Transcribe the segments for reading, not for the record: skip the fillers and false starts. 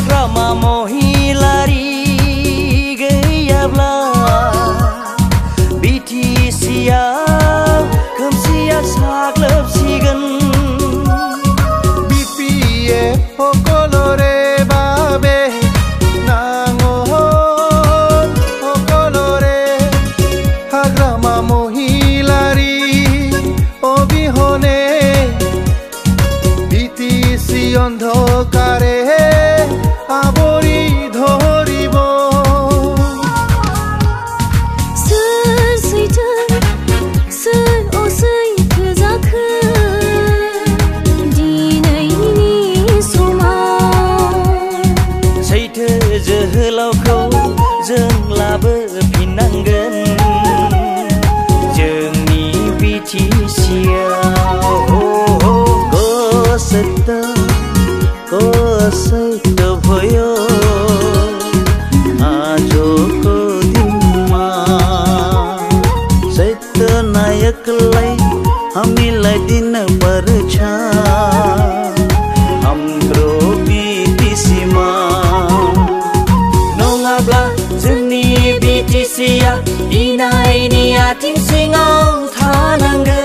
हाग्रामा महिलारि गैयाब्ला बिटिसिआव खोमसिया साग्लोबसिगोन BPF সকলৰে বাবে নাঙল সকলৰে হাগ্ৰামা মহিলাৰি অবিহনে বিটিচি অন্ধকাৰে আৱৰি ধৰিব जोहोलावखौ जों लाबोफिननांगोन जोंनि बिटिसिआव सत्य भयो आजको दिनमा सत्य नायकलाई हामीलाई दिन पर्छ हाम्रो बिटिसिमा नङाब्ला जोंनि बिटिसिआ इनायनि आथिं सिङाव थानांगोन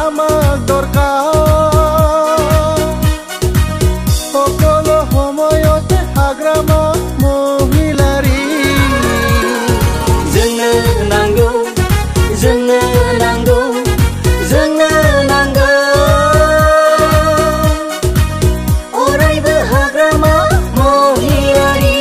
আমাক দৰকাৰ সকলো সময়তে হাগ্ৰামা মহিলাৰি जोंनो नांगौ अरायबो हाग्रामा महिलारि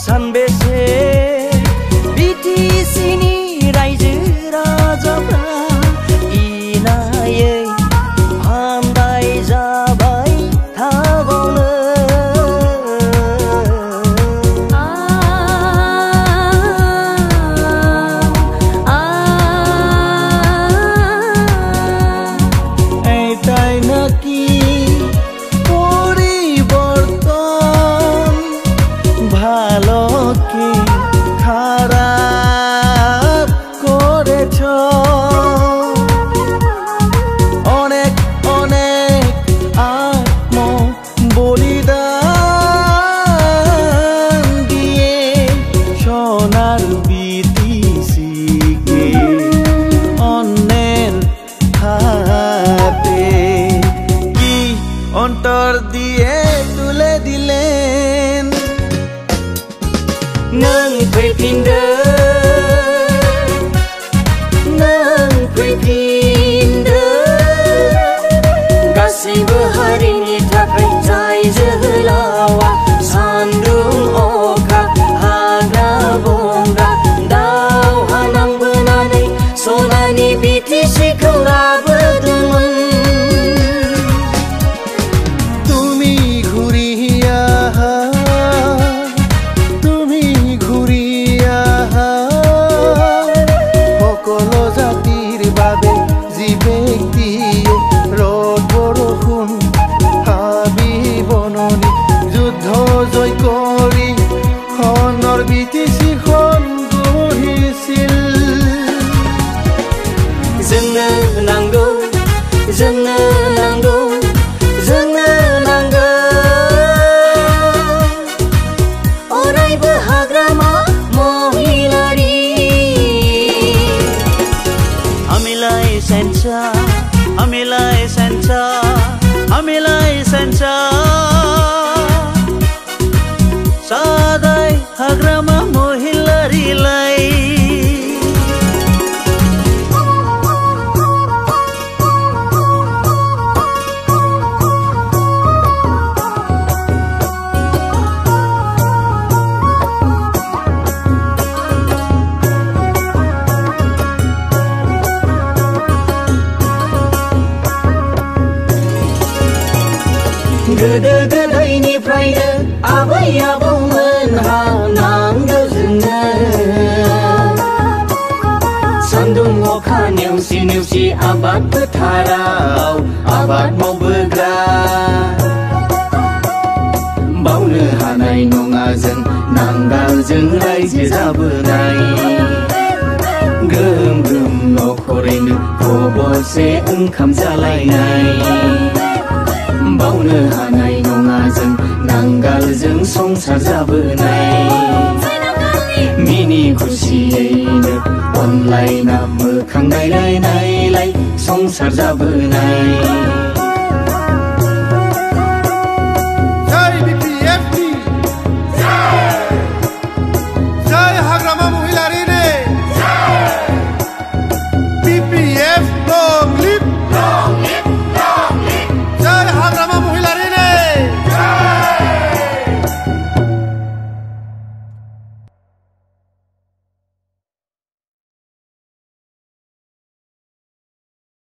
सानबेसे बिटिसिनि रायजो राजाफ्रा इनायै हामबाय जाबाय थाबावनो एटाই নাকি ভালো কি খারাপ করেছ অনেক আত্ম বলিদান দিয়ে সোনার বিটিসিকে অন্যের হাতে কি অন্তর দিয়ে তুলে দিলেন नों फैफिनदो गासैबो हारिनि थाखाय जाय जोहोलावा सान्दुं अखा हाग्रा बंग्रा दावहा नांबोनानै सनानि बिटिसिखौ लाबोदोंमोन তুমি ঘূৰিয়া সকলো জাতিৰ বাবে যি ব্যক্তিয়ে ৰদ বৰষুণ হাবি বননি যুদ্ধ জয় কৰি সোণৰ বিটিচিখন গঢ়িছিল जोंनो नांगौ अरायबो हाग्रामा महिलारि हामीलाई सेन्सा सधैँ हाग्रामा महिलारिलाई राहा नांगौ जोंनो सान्दुं अखा नेवसि नेवसि आबाद फोथाराव आबाद मावबोग्रा बावनो हानाय नङा जों नांगालजों रायजो जाबोनाय ग्रोम ग्रोम न'खरैनो खबसे ओंखाम जालायनाय बावनो हानाय नङा जों नांगालजों संसार जाबोनाय मिनि खुसियैनो अनलायना मोखां नायलाय नायलाय संसार जाबोनाय